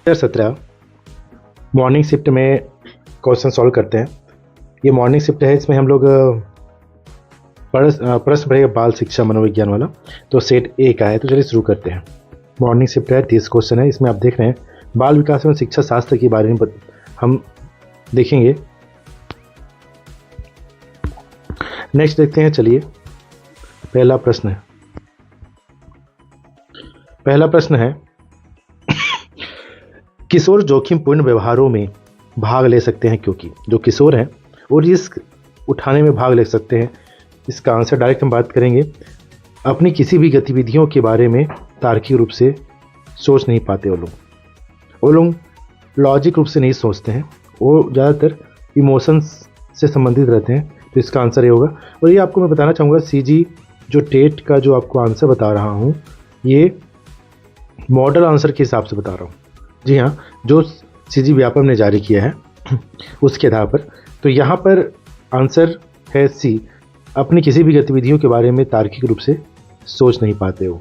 2017 morning shift में question solve करते हैं। ये मॉर्निंग शिफ्ट है, इसमें हम लोग प्रश्न पढ़ेगा बाल शिक्षा मनोविज्ञान वाला। तो सेट ए का है, तो चलिए शुरू करते हैं। मॉर्निंग शिफ्ट है, 30 क्वेश्चन है। इसमें आप देख रहे हैं बाल विकास एवं शिक्षा शास्त्र के बारे में हम देखेंगे। नेक्स्ट देखते हैं, चलिए पहला प्रश्न है किशोर जोखिमपूर्ण व्यवहारों में भाग ले सकते हैं क्योंकि जो किशोर हैं वो रिस्क उठाने में भाग ले सकते हैं। इसका आंसर डायरेक्ट हम बात करेंगे। अपनी किसी भी गतिविधियों के बारे में तार्किक रूप से सोच नहीं पाते वो लोग लॉजिक रूप से नहीं सोचते हैं, वो ज़्यादातर इमोशंस से संबंधित रहते हैं। तो इसका आंसर ये होगा। और ये आपको मैं बताना चाहूँगा, सीजी जो टेट का जो आपको आंसर बता रहा हूँ, ये मॉडल आंसर के हिसाब से बता रहा हूँ। जी हाँ, जो सीजी व्यापम ने जारी किया है उसके आधार पर। तो यहाँ पर आंसर है सी, अपनी किसी भी गतिविधियों के बारे में तार्किक रूप से सोच नहीं पाते हो,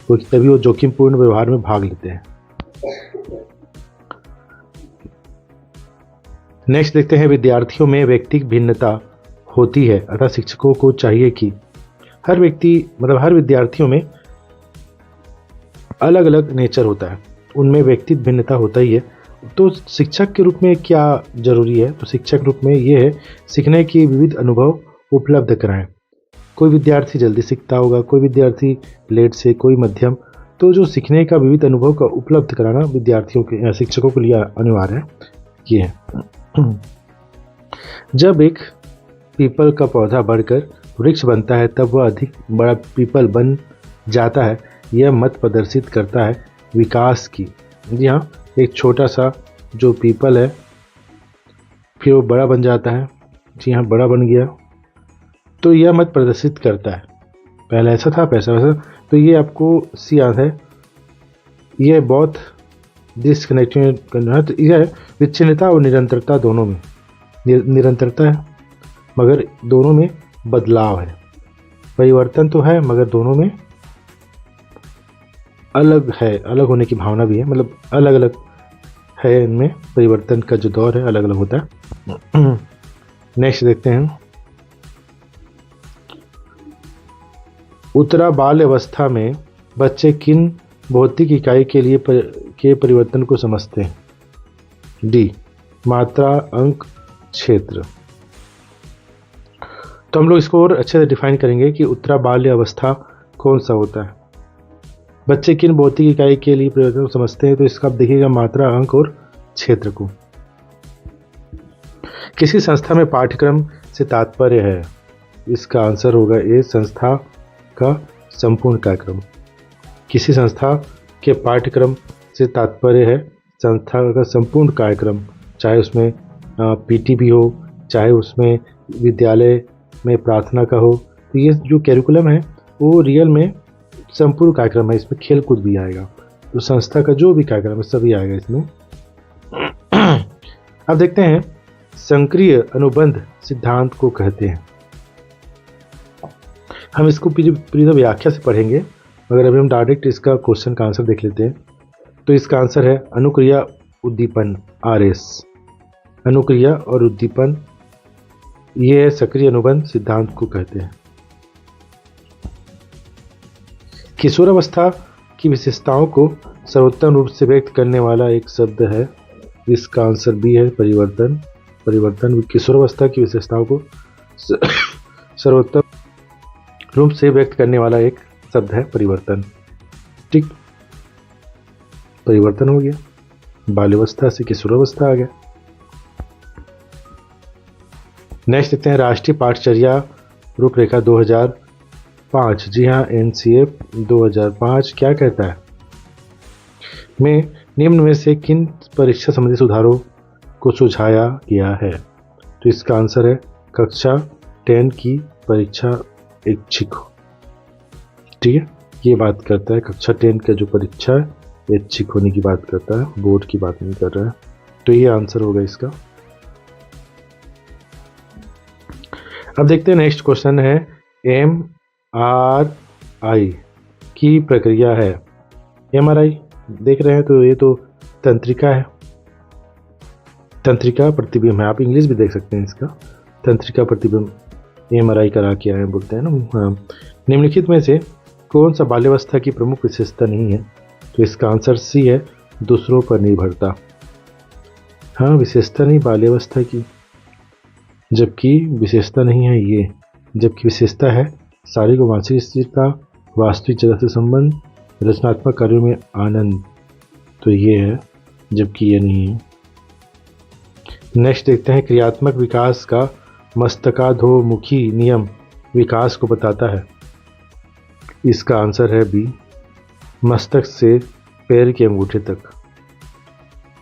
क्योंकि तभी वो जोखिमपूर्ण व्यवहार में भाग लेते हैं। नेक्स्ट देखते हैं, विद्यार्थियों में व्यक्तिगत भिन्नता होती है, अतः शिक्षकों को चाहिए कि हर विद्यार्थियों में अलग अलग नेचर होता है, उनमें व्यक्तिगत भिन्नता होता ही है। तो शिक्षक के रूप में क्या जरूरी है? तो शिक्षक के रूप में ये है, सीखने की विविध अनुभव उपलब्ध कराएं। कोई विद्यार्थी जल्दी सीखता होगा, कोई विद्यार्थी लेट से, कोई मध्यम। तो जो सीखने का विविध अनुभव का उपलब्ध कराना विद्यार्थियों के शिक्षकों के लिए अनिवार्य है। ये है, जब एक पीपल का पौधा बढ़कर वृक्ष बनता है तब वह अधिक बड़ा पीपल बन जाता है। यह मत प्रदर्शित करता है विकास की। जी हाँ, एक छोटा सा जो पीपल है फिर वो बड़ा बन जाता है। जी हाँ, बड़ा बन गया, तो यह मत प्रदर्शित करता है पहले ऐसा था पैसा वैसा। तो ये आपको सी याद है, ये बहुत डिसकनेक्टेड करना है। तो यह विच्छिन्नता और निरंतरता दोनों में निरंतरता है, मगर दोनों में बदलाव है। परिवर्तन तो है मगर दोनों में अलग है, अलग होने की भावना भी है, मतलब अलग अलग है। इनमें परिवर्तन का जो दौर है अलग अलग होता है। नेक्स्ट देखते हैं, उत्तरा बाल्य अवस्था में बच्चे किन भौतिक इकाई के परिवर्तन को समझते हैं? डी, मात्रा, अंक, क्षेत्र। तो हम लोग इसको और अच्छे से डिफाइन करेंगे कि उत्तरा बाल्य अवस्था कौन सा होता है, बच्चे किन भौतिक इकाई के लिए परिवर्तन को समझते हैं। तो इसका आप देखिएगा मात्रा, अंक और क्षेत्र को। किसी संस्था में पाठ्यक्रम से तात्पर्य है, इसका आंसर होगा ए, संस्था का संपूर्ण कार्यक्रम। किसी संस्था के पाठ्यक्रम से तात्पर्य है संस्था का संपूर्ण कार्यक्रम, चाहे उसमें पीटी भी हो, चाहे उसमें विद्यालय में प्रार्थना का हो। तो ये जो कैरिकुलम है वो रियल में संपूर्ण कार्यक्रम है, इसमें खेल कूद भी आएगा। तो संस्था का जो भी कार्यक्रम है सभी आएगा इसमें। अब देखते हैं, संक्रिय अनुबंध सिद्धांत को कहते हैं। हम इसको पूरी व्याख्या से पढ़ेंगे, मगर अभी हम डायरेक्ट इसका क्वेश्चन का आंसर देख लेते हैं। तो इसका आंसर है अनुक्रिया उद्दीपन, RS। अनुक्रिया और उद्दीपन, ये सक्रिय अनुबंध सिद्धांत को कहते हैं। किशोरावस्था की विशेषताओं को सर्वोत्तम रूप से व्यक्त करने वाला एक शब्द है, इसका आंसर बी है, परिवर्तन। किशोरावस्था की विशेषताओं को सर्वोत्तम रूप से व्यक्त करने वाला एक शब्द है परिवर्तन। ठीक, परिवर्तन हो गया, बाल्यावस्था से किशोरावस्था आ गया। नेक्स्ट देखते हैं, राष्ट्रीय पाठचर्या रूपरेखा 2005। जी हाँ, NCF 2005 क्या कहता है? में निम्न में से किन परीक्षा संबंधी सुधारों को सुझाया गया है? तो इसका आंसर है कक्षा 10 की परीक्षा ऐच्छिक हो। ठीक है, ये बात करता है कक्षा 10 का जो परीक्षा है ऐच्छिक होने की बात करता है, बोर्ड की बात नहीं कर रहा है। तो ये आंसर होगा इसका। अब देखते हैं, नेक्स्ट क्वेश्चन है, MRI की प्रक्रिया है। MRI देख रहे हैं, तो ये तो तंत्रिका है, तंत्रिका प्रतिबिंब है, आप इंग्लिश भी देख सकते हैं इसका, तंत्रिका प्रतिबिंब, MRI करा के आए बोलते हैं ना। हाँ। निम्नलिखित में से कौन सा बाल्यावस्था की प्रमुख विशेषता नहीं है? तो इसका आंसर सी है, दूसरों पर निर्भरता। हाँ, विशेषता नहीं बाल्यावस्था की, जबकि विशेषता नहीं है ये, जबकि विशेषता है शारीरिक और मानसिक स्थिरता, वास्तविक जगत से संबंध, रचनात्मक कार्यों में आनंद, तो ये है, जबकि ये नहीं है। नेक्स्ट देखते हैं, क्रियात्मक विकास का मस्तकाधोमुखी नियम विकास को बताता है। इसका आंसर है बी, मस्तक से पैर के अंगूठे तक,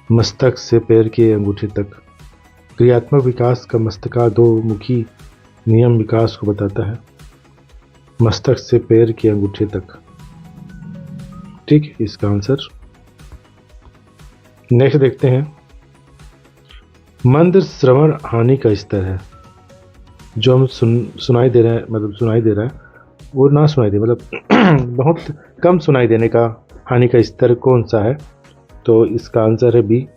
मस्तक से पैर के अंगूठे तक। क्रियात्मक विकास का मस्तकाधोमुखी नियम विकास को बताता है, मस्तक से पैर के अंगूठे तक। ठीक, इसका आंसर। नेक्स्ट देखते हैं, मंद श्रवण हानि का स्तर है, जो हम सुनाई दे रहा है, मतलब सुनाई दे रहा है वो ना सुनाई दे, मतलब बहुत कम सुनाई देने का हानि का स्तर कौन सा है? तो इसका आंसर है बी,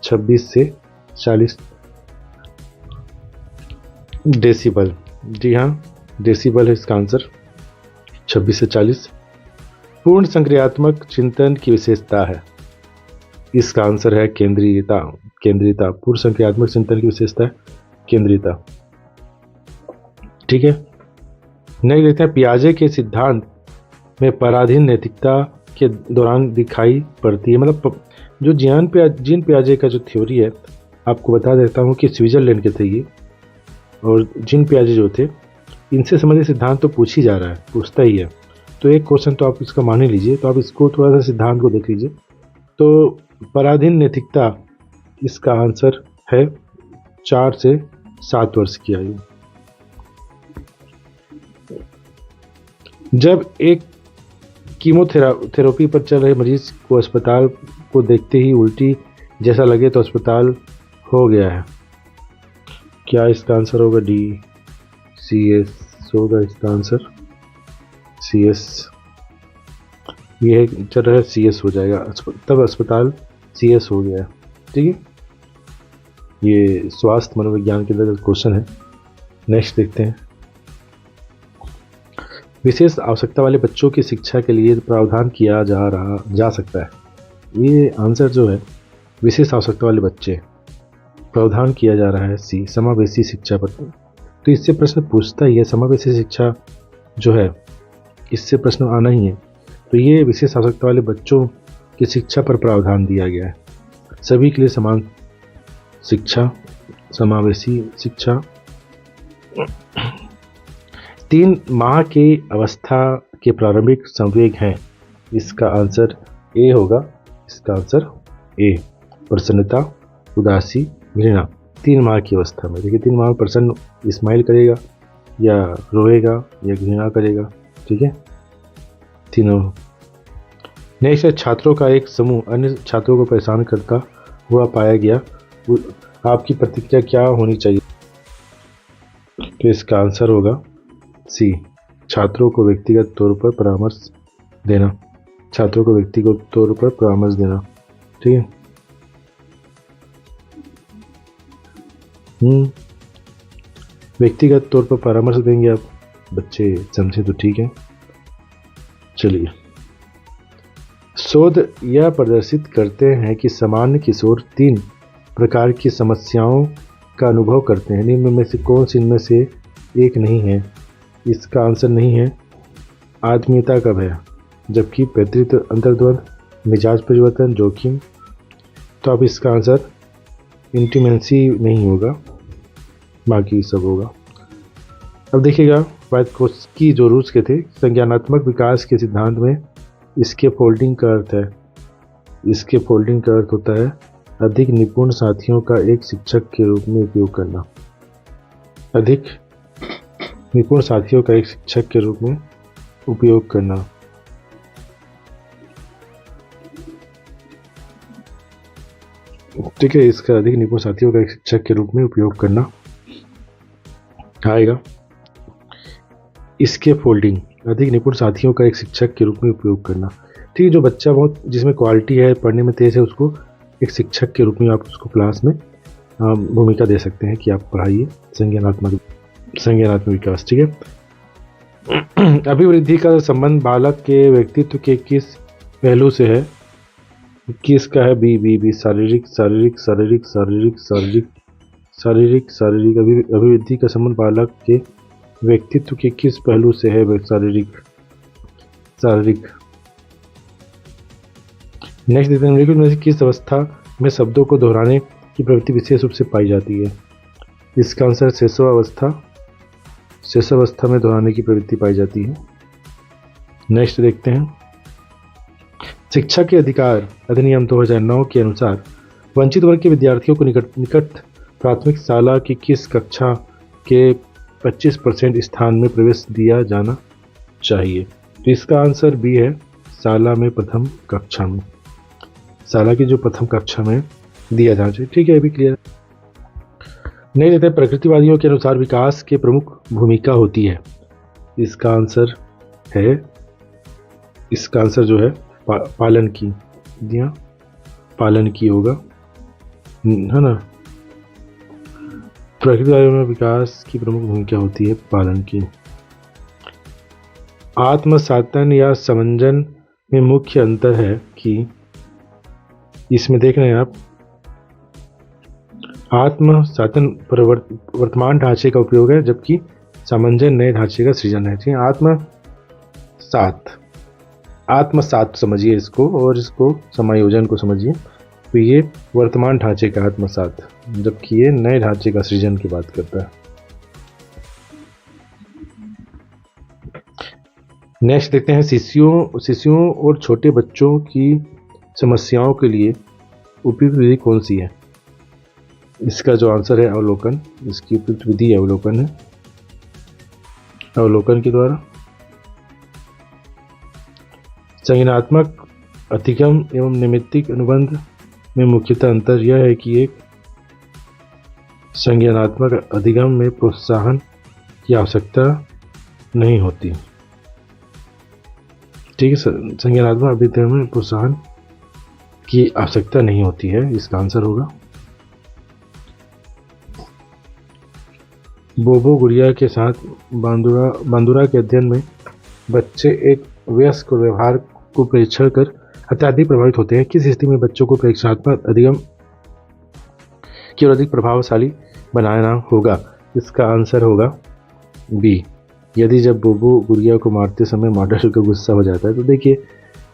26 से 40 डेसिबल। जी हाँ, डेसिबल है इसका आंसर, 26 से 40। पूर्ण संक्रियात्मक चिंतन की विशेषता है, इसका आंसर है केंद्रीयता, केंद्रीयता। पूर्ण संक्रियात्मक चिंतन की विशेषता है केंद्रीयता। ठीक है, नेक्स्ट देखते हैं, पियाजे के सिद्धांत में पराधीन नैतिकता के दौरान दिखाई पड़ती है, मतलब जो जीन पियाजे का जो थ्योरी है, आपको बता देता हूँ कि स्विट्जरलैंड के थे ये, और जीन पियाजे जो थे, इनसे संबंधित सिद्धांत तो पूछ ही जा रहा है, पूछता ही है, तो एक क्वेश्चन तो आप इसका मान ही लीजिए, तो आप इसको थोड़ा सा सिद्धांत को देख लीजिए। तो पराधीन नैतिकता, इसका आंसर है 4 से 7 वर्ष की आयु। जब एक कीमोथेरेपी पर चल रहे मरीज को अस्पताल को देखते ही उल्टी जैसा लगे तो अस्पताल हो गया है, क्या इसका आंसर होगा? डी, CS होगा इसका आंसर, CS। ये चल रहा है, CS हो जाएगा, तब अस्पताल CS हो गया है। ठीक है, ये स्वास्थ्य मनोविज्ञान के अंतर्गत क्वेश्चन है। नेक्स्ट देखते हैं, विशेष आवश्यकता वाले बच्चों की शिक्षा के लिए प्रावधान किया जा सकता है। ये आंसर जो है, विशेष आवश्यकता वाले बच्चे, प्रावधान किया जा रहा है सी, समावेशी शिक्षा पर। तो इससे प्रश्न पूछता ही है, समावेशी शिक्षा जो है, इससे प्रश्न आना ही है। तो ये विशेष आवश्यकता वाले बच्चों की शिक्षा पर प्रावधान दिया गया है, सभी के लिए समान शिक्षा, समावेशी शिक्षा। 3 माह की अवस्था के प्रारंभिक संवेग हैं, इसका आंसर ए होगा, इसका आंसर ए, प्रसन्नता, उदासी, घृणा। 3 माह की अवस्था में, देखिए 3 माह में प्रसन्न स्माइल करेगा या रोएगा या घृणा करेगा। ठीक है, तीनों। नेक्स्ट है, छात्रों का एक समूह अन्य छात्रों को परेशान करता हुआ पाया गया, आपकी प्रतिक्रिया क्या होनी चाहिए? तो इसका आंसर होगा सी, छात्रों को व्यक्तिगत तौर पर परामर्श देना, छात्रों को व्यक्तिगत तौर पर परामर्श देना। ठीक है, व्यक्तिगत तौर पर परामर्श देंगे आप, बच्चे समझे तो ठीक है। चलिए, शोध यह प्रदर्शित करते हैं कि सामान्य किशोर 3 प्रकार की समस्याओं का अनुभव करते हैं, निम्न में से कौन सी इनमें से एक नहीं है? इसका आंसर नहीं है आत्मीयता का भय, जबकि पैतृत्व, अंतर्द्वंद, मिजाज परिवर्तन, जोखिम। तो अब इसका आंसर इंटीमेंसी नहीं होगा, बाकी सब होगा। अब देखिएगा, वाइटकोस्की की जो रूल्स के थे, संज्ञानात्मक विकास के सिद्धांत में इसके फोल्डिंग का अर्थ है, इसके फोल्डिंग का अर्थ होता है अधिक निपुण साथियों का एक शिक्षक के रूप में उपयोग करना, अधिक निपुण साथियों का एक शिक्षक के रूप में उपयोग करना। ठीक है, इसका अधिक निपुण साथियों का एक शिक्षक के रूप में उपयोग करना आएगा। इसके फोल्डिंग, अधिक निपुण साथियों का एक शिक्षक के रूप में उपयोग करना। ठीक है, जो बच्चा बहुत जिसमें क्वालिटी है, पढ़ने में तेज है, उसको एक शिक्षक के रूप में आप उसको क्लास में भूमिका दे सकते हैं कि आप पढ़ाइए संज्ञानात्मक विकास। ठीक है। अभिवृद्धि का संबंध बालक के व्यक्तित्व के किस पहलू से है? किसका है? बी शारीरिक शारीरिक शारीरिक शारीरिक शारीरिक शारीरिक शारीरिक अभिवृद्धि का संबंध बालक के व्यक्तित्व के किस पहलू से है? शारीरिक शारीरिक। नेक्स्ट देखते हैं, निम्नलिखित में से किस अवस्था में शब्दों को दोहराने की प्रवृत्ति विशेष रूप से पाई जाती है? इसका आंसर शेषावस्था में दोहराने की प्रवृत्ति पाई जाती है। नेक्स्ट देखते हैं, शिक्षा के अधिकार अधिनियम 2009 के अनुसार वंचित वर्ग के विद्यार्थियों को निकट प्राथमिक शाला की किस कक्षा के 25% स्थान में प्रवेश दिया जाना चाहिए? तो इसका आंसर बी है, शाला में प्रथम कक्षा में, शाला की जो प्रथम कक्षा में दिया जाना चाहिए। ठीक है, ये भी क्लियर नहीं देते। प्रकृतिवादियों के अनुसार विकास के प्रमुख भूमिका होती है। इसका आंसर जो है पालन की, दिया पालन की होगा, है ना। प्रकृतिवादियों में विकास की प्रमुख भूमिका होती है पालन की। आत्मसातन या समंजन में मुख्य अंतर है कि इसमें देख रहे हैं आप, आत्मसातन वर्तमान ढांचे का उपयोग है, जबकि समंजन नए ढांचे का सृजन है। आत्मसात समझिए इसको, और इसको समायोजन को समझिए। तो ये वर्तमान ढांचे का आत्मसात, जबकि ये नए ढांचे का सृजन की बात करता है। नेक्स्ट देखते हैं, शिशुओं और छोटे बच्चों की समस्याओं के लिए उपयुक्त विधि कौन सी है? इसका जो आंसर है अवलोकन। इसकी उपयुक्त विधि अवलोकन है। अवलोकन के द्वारा संज्ञानात्मक अधिगम एवं नैमित्तिक अनुबंध में मुख्यतः अंतर यह है कि एक संज्ञानात्मक अधिगम में प्रोत्साहन की आवश्यकता नहीं होती। ठीक है, संज्ञानात्मक अधिगम में प्रोत्साहन की आवश्यकता नहीं होती है, इसका आंसर होगा। बोबो गुड़िया के साथ बांदुरा के अध्ययन में बच्चे एक वयस्क व्यवहार को परीक्षण कर अत्यधिक प्रभावित होते हैं। किस स्थिति में बच्चों को परीक्षणात्मक अधिगम की ओर अधिक प्रभावशाली बनाना होगा? इसका आंसर होगा बी, यदि जब बोबो गुड़िया को मारते समय मॉडल का गुस्सा हो जाता है। तो देखिए,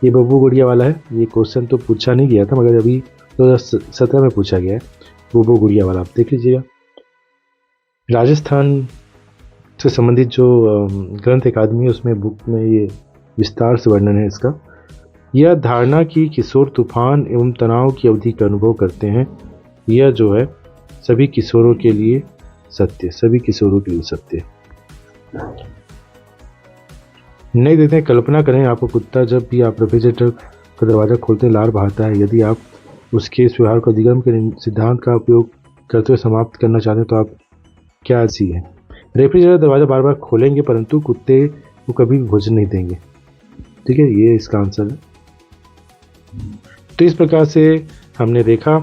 ये बोबो गुड़िया वाला है। ये क्वेश्चन तो पूछा नहीं गया था, मगर अभी 2017 में पूछा गया है, बोबो गुड़िया वाला। आप देख लीजिएगा। राजस्थान से संबंधित जो ग्रंथ अकादमी है, उसमें बुक में ये विस्तार से वर्णन है इसका। यह धारणा कि किशोर तूफान एवं तनाव की अवधि का अनुभव करते हैं, यह जो है सभी किशोरों के लिए सत्य, सभी किशोरों के लिए सत्य। नहीं देखते हैं, कल्पना करें आपको कुत्ता जब भी आप रेफ्रिजरेटर का दरवाज़ा खोलते हैं लार बहाता है। यदि आप उसके इस व्यवहार को अधिगम के सिद्धांत का उपयोग करते हुए समाप्त करना चाहते हैं तो आप क्या सी है? रेफ्रिजरेटर दरवाज़ा बार बार खोलेंगे परंतु कुत्ते को कभी भोजन नहीं देंगे। ठीक है, ये इसका आंसर है। तो इस प्रकार से हमने देखा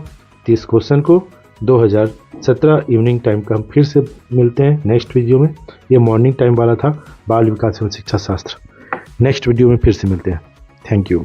30 क्वेश्चन को। 2017 इवनिंग टाइम का हम फिर से मिलते हैं नेक्स्ट वीडियो में। ये मॉर्निंग टाइम वाला था, बाल विकास एवं शिक्षा शास्त्र। नेक्स्ट वीडियो में फिर से मिलते हैं। Thank you.